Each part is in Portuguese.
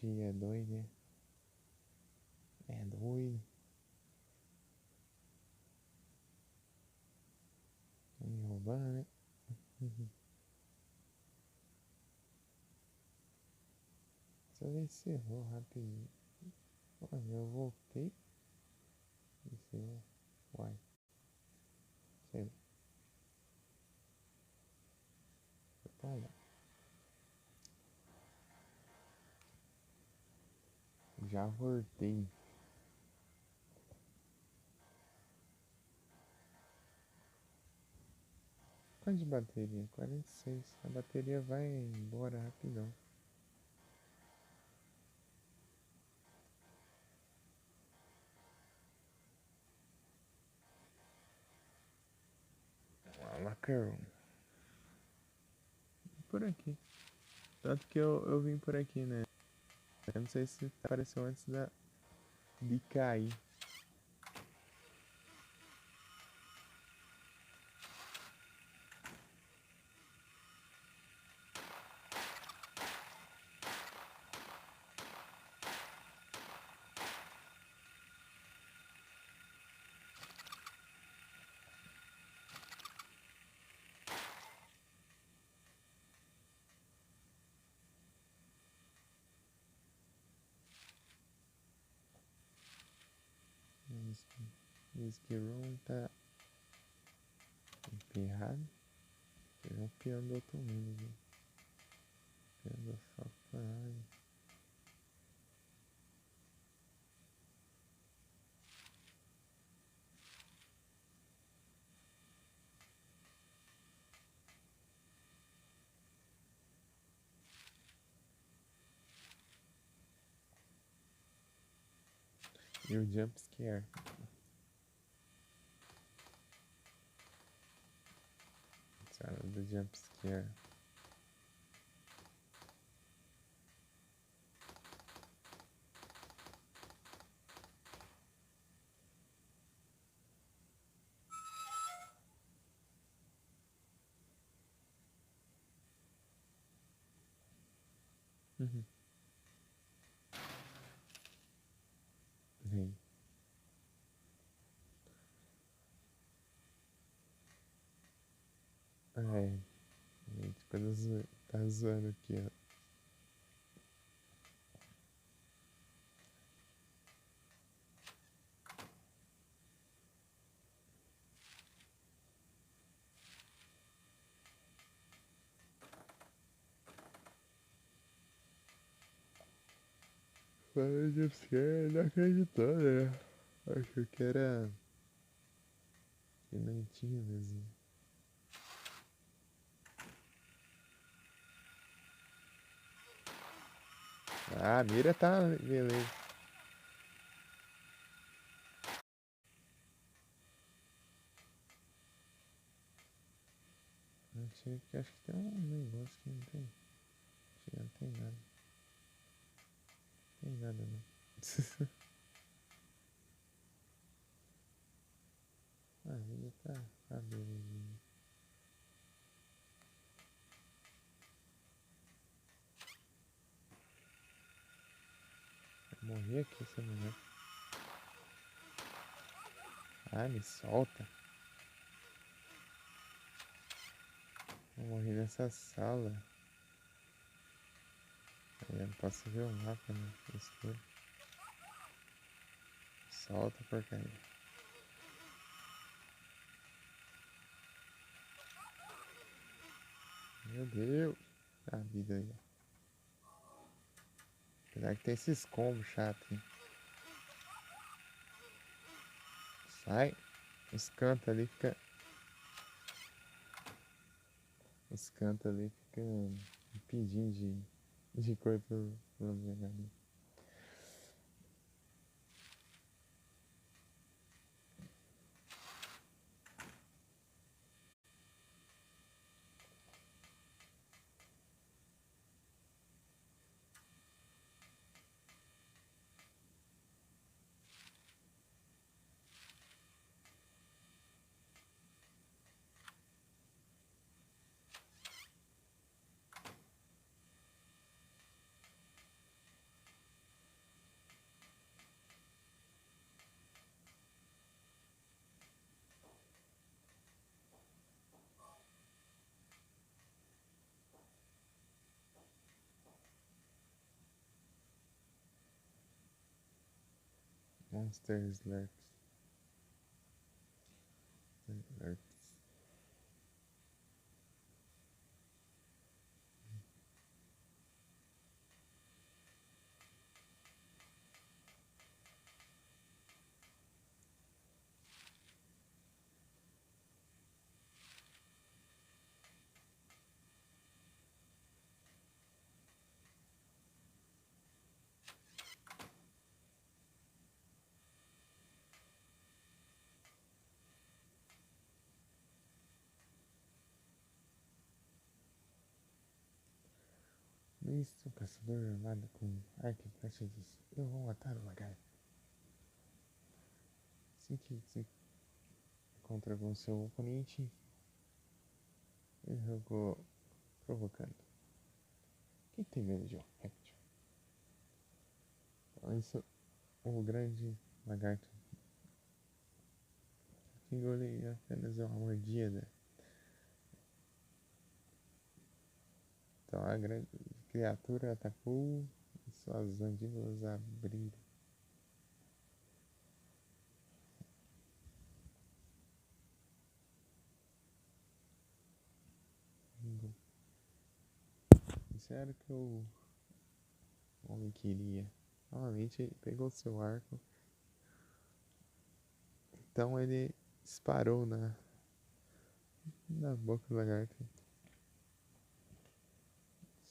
gente é doido, né? É doido. Tá me roubando, né? Só ver se errou rapidinho. Olha, eu voltei. Isso aí, uai, sei lá. Foi pra lá. Já voltei. Quanto de bateria? 46. A bateria vai embora rapidão. Macarrão. Por aqui. Tanto que eu vim por aqui, né? Eu não sei se apareceu antes de cair. Diz que o room tá emperrado. Tem um peão do outro mundo, viu? Peão da safari. E o jump scare. Sala do jump scare. Uhum. Vem. Ai, gente, quando tá zoando aqui, ó. Falando de jump scare, não acreditou, né? Achou que era. Que não tinha mesmo. Ah, a mira tá. Beleza. Acho que tem um negócio que não tem. Acho que não tem nada. Não tem nada não. A vida tá belezinha. Vai morrer aqui essa mulher. Ah, me solta. Vou morrer nessa sala. Eu não posso ver o mapa no escuro. Solta, porcaria. Meu Deus. A vida aí. Apesar que tem esses combos chatos, hein? Sai. Os cantos ali fica. Os cantos ali ficam impedindo de correr pelo lugar ali. Monster Slurps. Slurps. Nisso, o caçador armado com arco e flecha disse: Eu vou matar o lagarto. Assim que se encontra com seu oponente, ele jogou provocando. Quem tem medo de um réptil? Então, isso, o grande lagarto engoliu apenas uma mordida. Então a grande criatura atacou e suas mandíbulas abriram. Isso era o que o homem queria. Novamente ele pegou seu arco. Então ele disparou na boca do lagarto.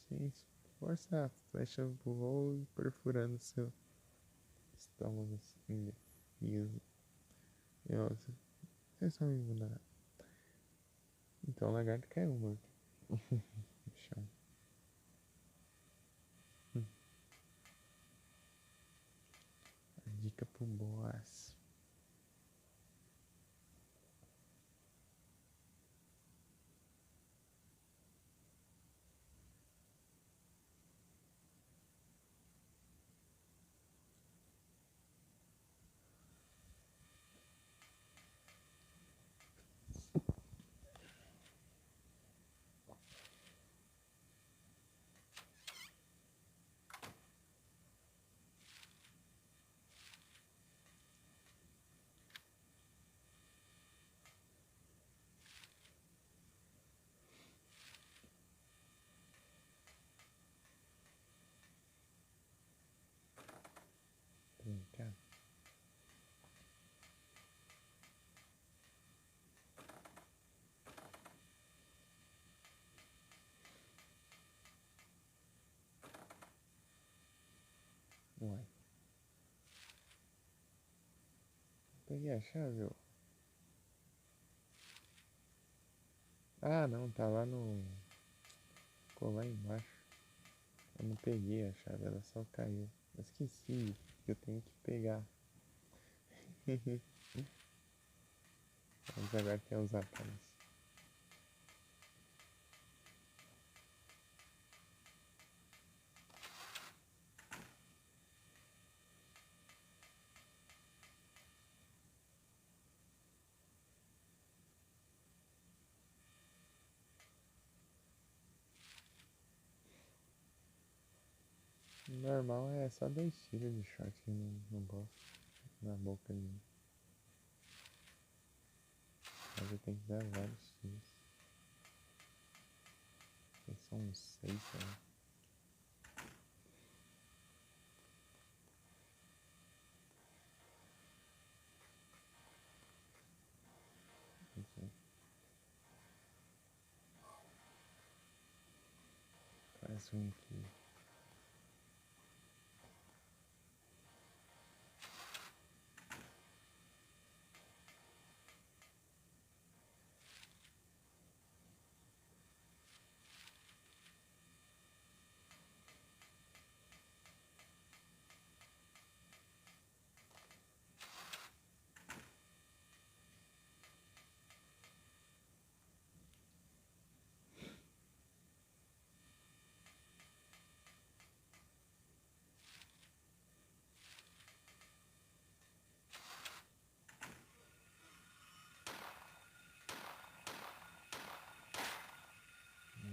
Sem força, a flecha voou perfurando seu estômago indefeso. Vocês são invulneráveis. Então o lagarto caiu morto no chão. A dica pro boss. Brincar. Uai. Peguei a chave, ó. Ah, não, tá lá no... Ficou lá embaixo. Eu não peguei a chave, ela só caiu. Eu esqueci que eu tenho que pegar. Mas agora tem os atalhos. Normal é só 2 tiros de shot no boss, na boca dele. Mas eu tenho que dar vários tiros. São uns 6, né? Parece um aqui.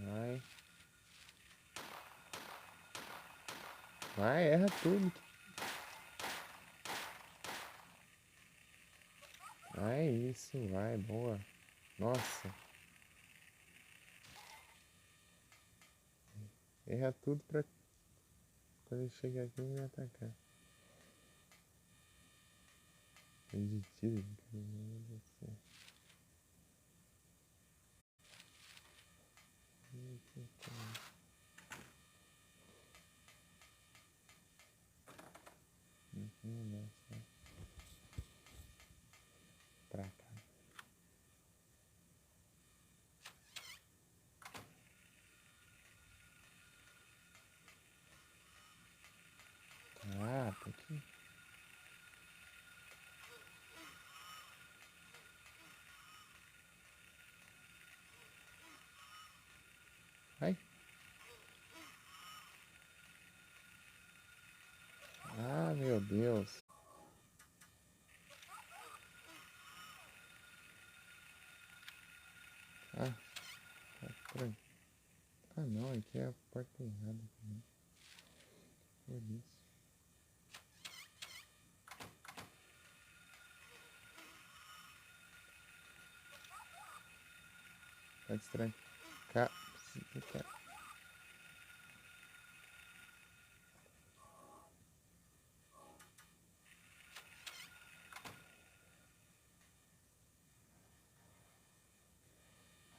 Vai. Vai, erra tudo. Ah, é isso, vai, boa. Nossa, erra tudo pra quando ele chegar aqui e me atacar. Perdido, meu Deus do céu. Nossa, pra cá. Ah, tá aqui. Ai. Ah, meu Deus. Ah, tá estranho. Ah, não, aqui é a porta errada também. Por isso. Tá estranho. Cá. Cá.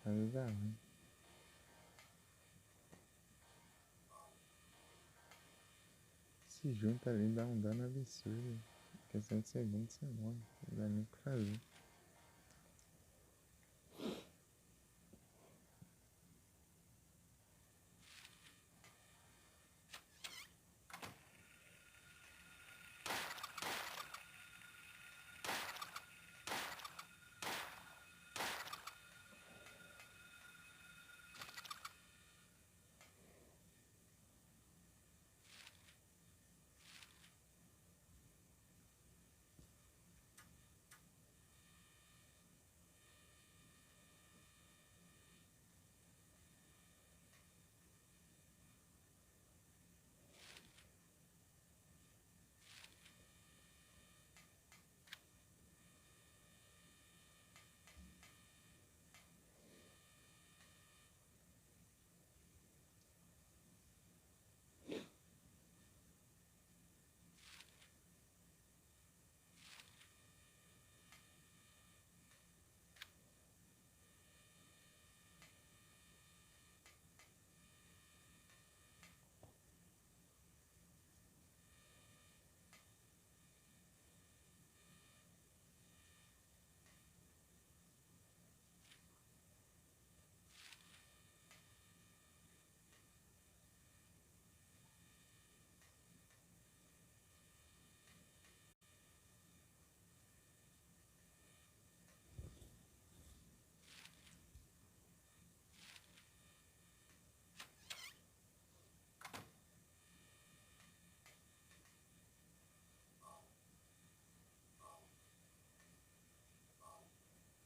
Avisar, né? Se junta ali, dá um dano absurdo. Em questão de segundos você morre. Não dá nem o que fazer.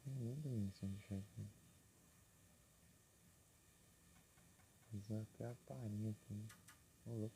Linda missão de chefe. Usar até a parinha aqui. Ô, louco.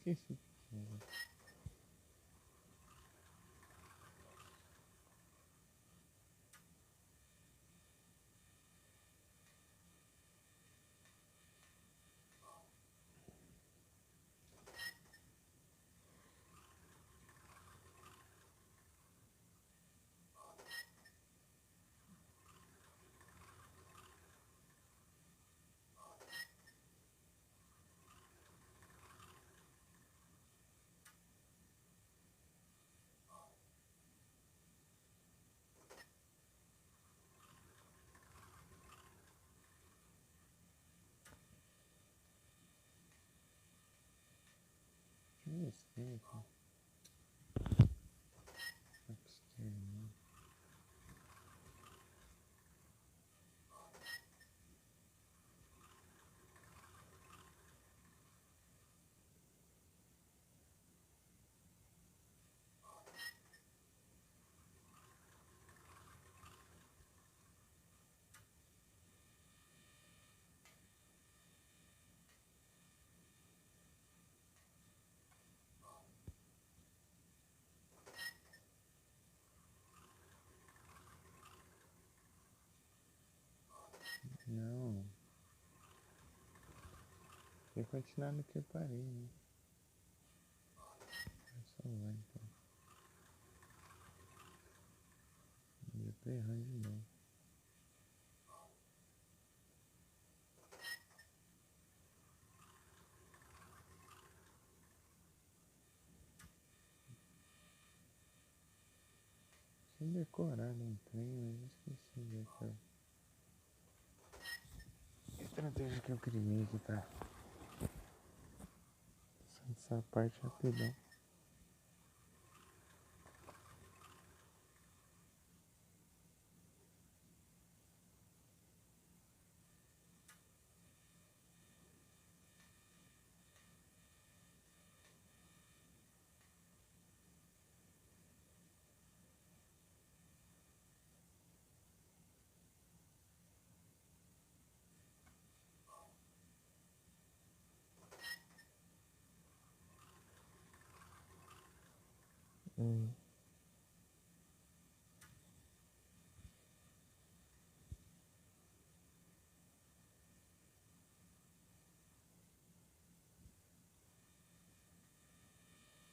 esqueci. Esqueci. Upstairs. Não. Vou continuar no que eu parei, né? É só lá então. Eu tô errando de novo. Tinha decorado um trem, mas eu esqueci já que eu... Que estratégia que eu criei aqui pra... Essa parte rapidão. Hum.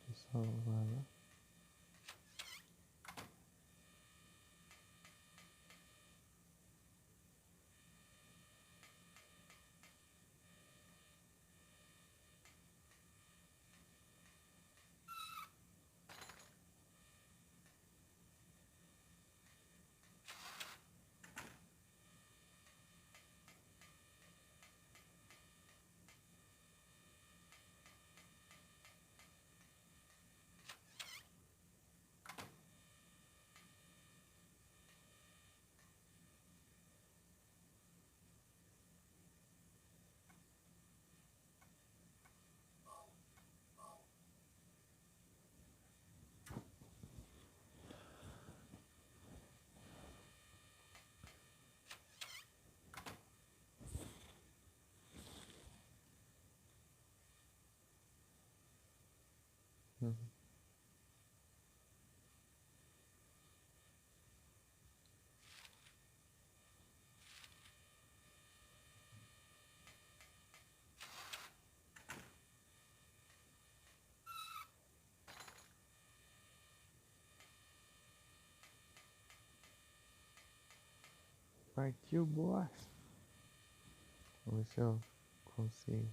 Deixa eu salvar lá. Uhum. Partiu, boa. Vamos ver se eu consigo.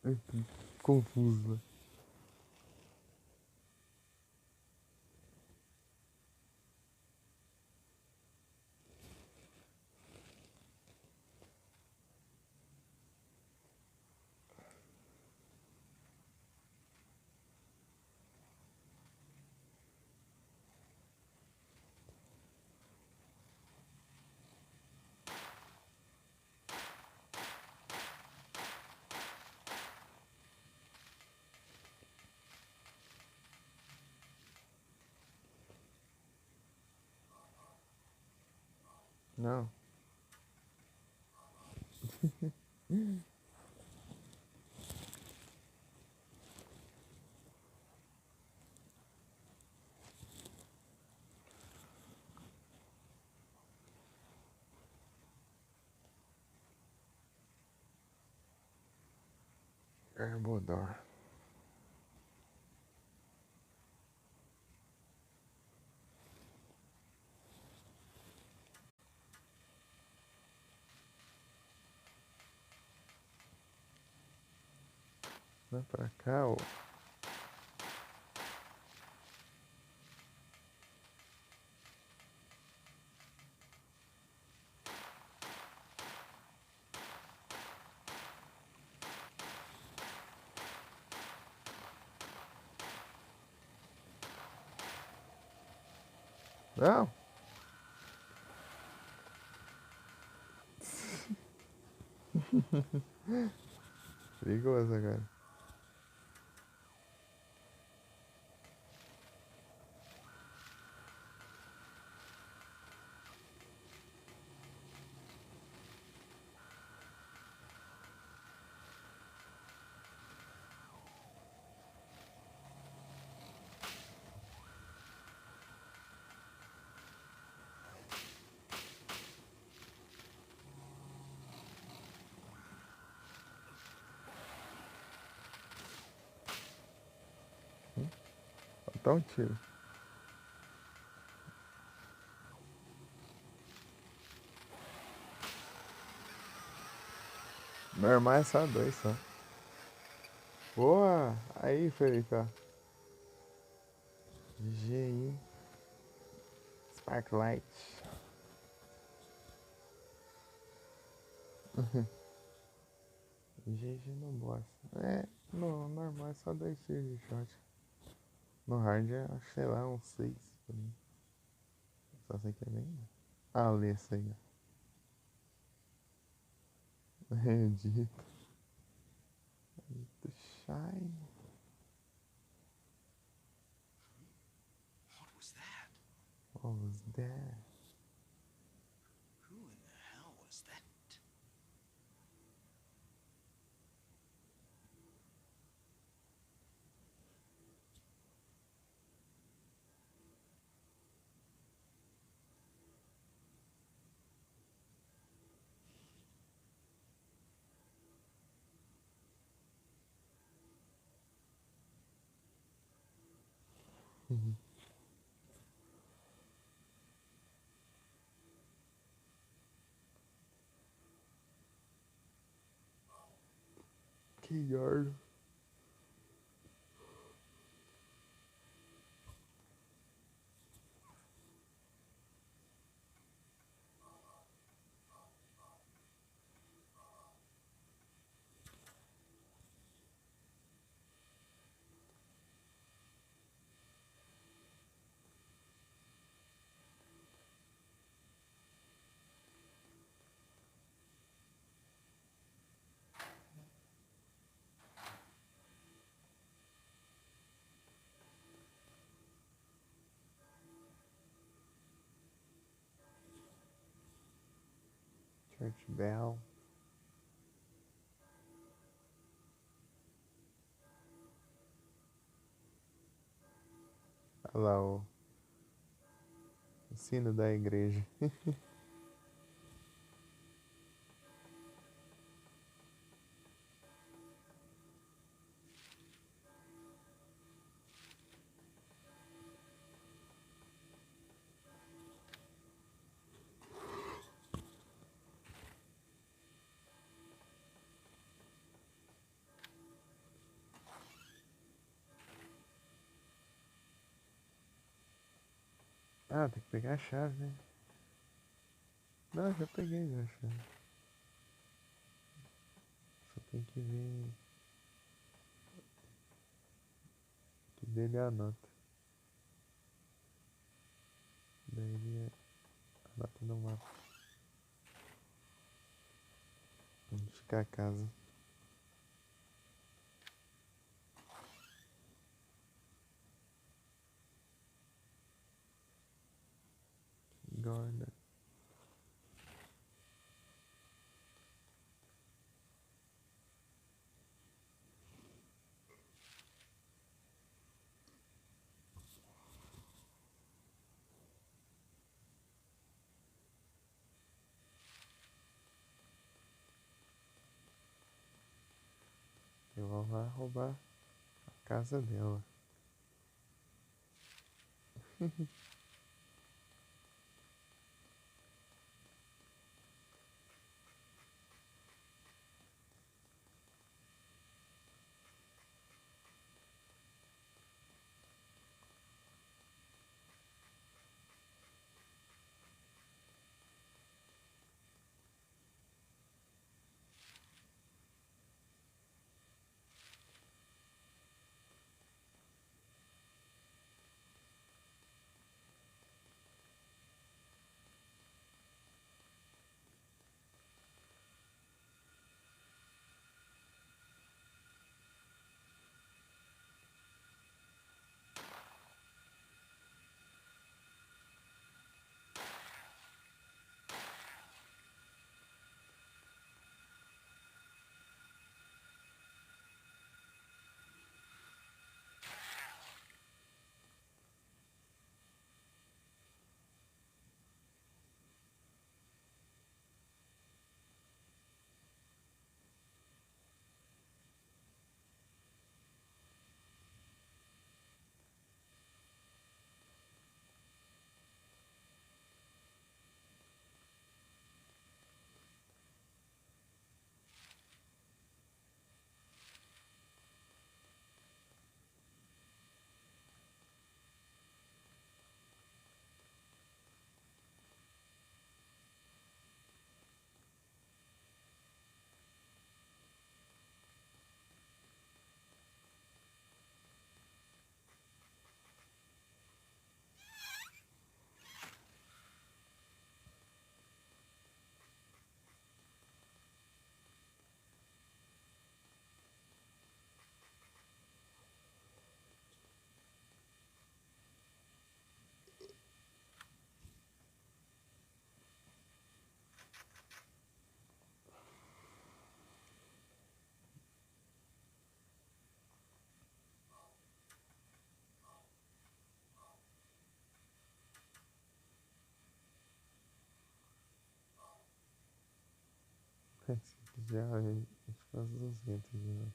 Eu tô confuso. Não. Garbodor. Vai pra cá, ó. Não. Perigoso agora. Dá um tiro. Normal é só 2 só. Boa! Aí, Felipe, ó. GI Sparklight. GG no boss. É, no normal é só 2 tiros de shot. No hard é, sei lá, uns 6 por aí. Só sei que é bem. Ah, ali esse aí, ó. É dito. Dito shy. What was that? What was that? Who in the hell was that? Que yard. Church bell. Olha lá o sino da igreja. Ah, tem que pegar a chave, né? Não, já peguei já a chave. Só tem que ver que dele anota. Daí ele anota no mapa. Onde fica a casa. Gordon. só vai roubar a casa dela. Se quiser, a gente faz 200 de novo.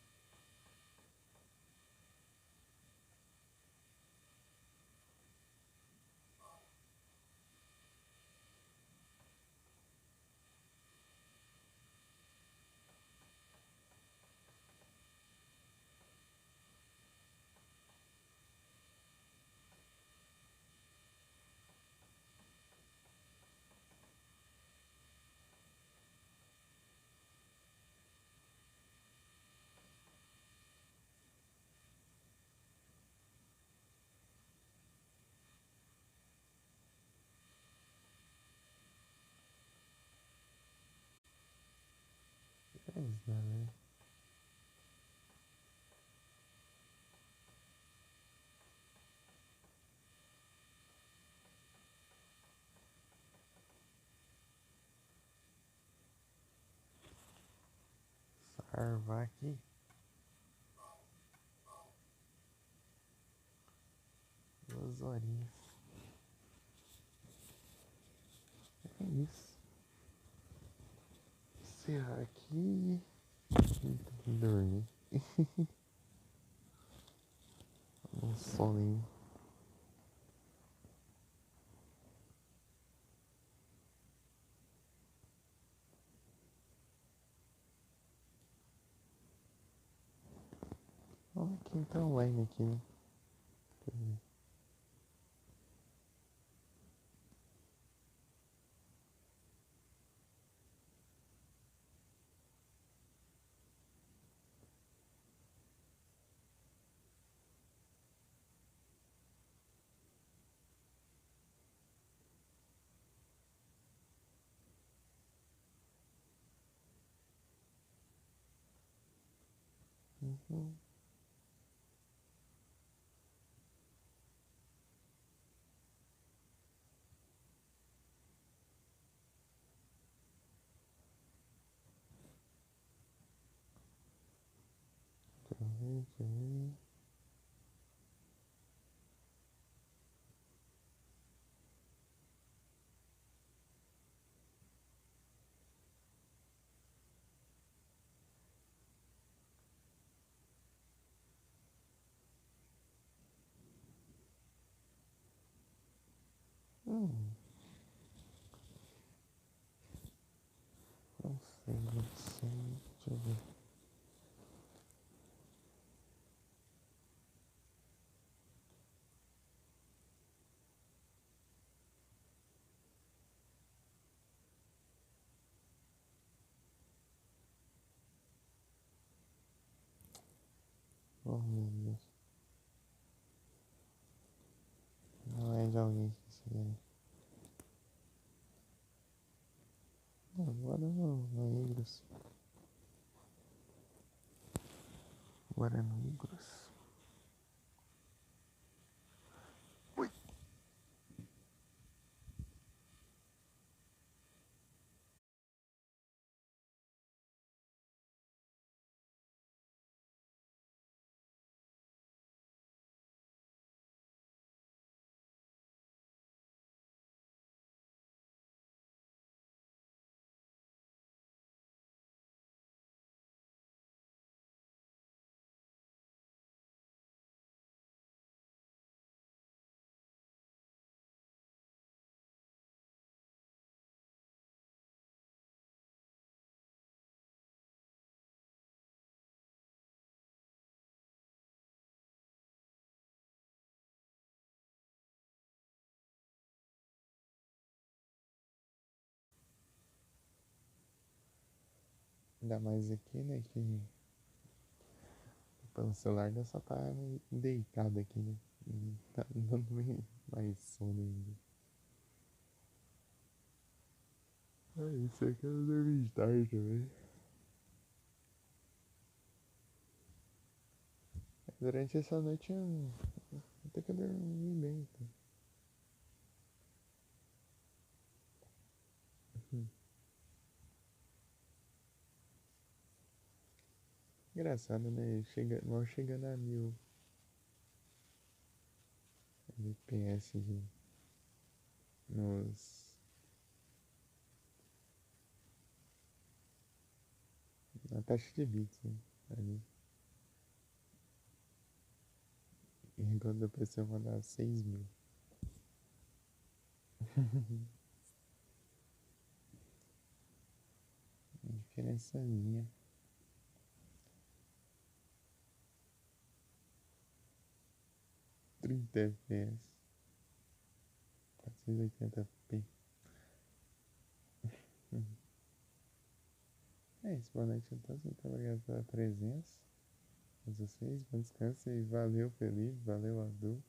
É isso, né? Sarvar aqui. Duas horinhas. É isso. Encerrar aqui e dormir. Um soninho. Olha quem tá online aqui, né? Uhum. Deixa eu ver. Não sei, não sei. Deixa eu ver. Oh, meu Deus. Não é de alguém que seria. Agora no Igros. Agora no Igros. Ui. Ainda mais aqui, né? Que pelo celular ainda só tá deitado aqui, né? Tá dando mais sono ainda. É isso, eu quero dormir de tarde também. Durante essa noite eu até que eu dormi bem, então. Engraçado, né? Mal chegando a 1000 FPS nos, na taxa de bits, né? Ali. Enquanto o PC mandar 6000. Diferençazinha. 30 FPS. 480p. É isso, boa noite a todos. Muito obrigado pela presença. A vocês, bom descanso e valeu, Felipe. Valeu, Adu.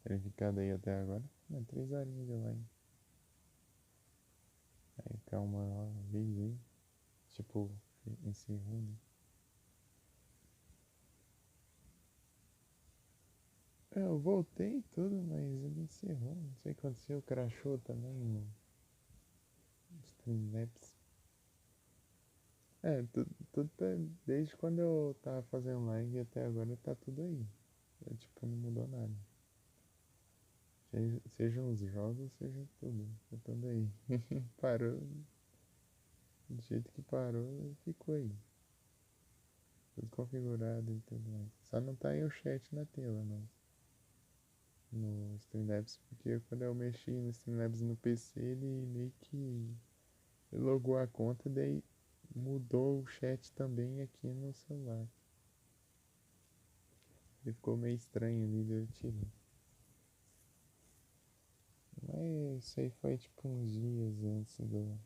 Terem ficado aí até agora. 3 horinhas de live. Aí, calma lá, vez aí. Tipo, encerrou, né? É, eu voltei e tudo, mas ele encerrou. Não sei o que aconteceu. Crashou também no Streamlabs. É, tudo tá, desde quando eu tava fazendo live até agora tá tudo aí. Tipo, não mudou nada. Sejam os jogos, seja tudo. Tá tudo aí. Parou. Do jeito que parou, ficou aí. Tudo configurado e tudo mais. Só não tá aí o chat na tela, não. No Streamlabs, porque quando eu mexi no Streamlabs no PC, ele meio que logou a conta, daí mudou o chat também aqui no celular. Ele ficou meio estranho ali, daí eu tirei. Mas isso aí foi tipo uns dias antes de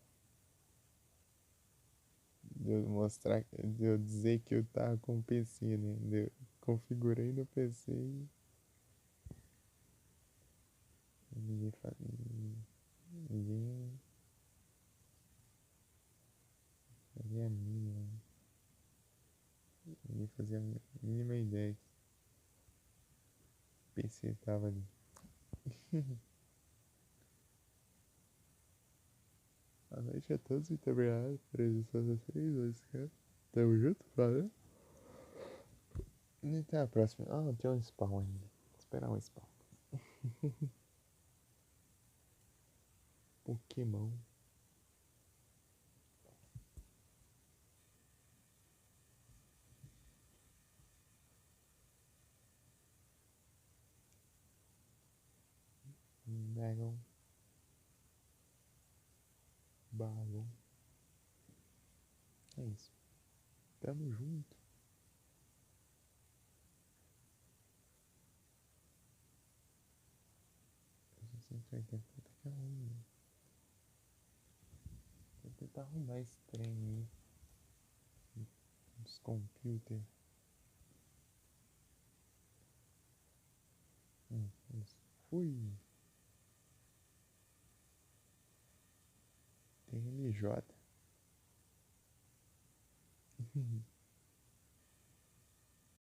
eu mostrar, de eu dizer que eu tava com o PC, né? Eu configurei no PC e ninguém ninguém fazia a mínima, ninguém fazia a mínima ideia que o PC tava ali. Boa noite a todos, muito obrigado por presença de vocês. Tamo junto, valeu. E até a próxima. Ah, tem um spawn ainda. Vou esperar um spawn. Pokémon. Dragon. balão. É isso. Tamo junto. A gente sempre vai ter puta que arruma. Vou tentar arrumar esse trem aí. Os computers. Isso. Fui. Tem MJ.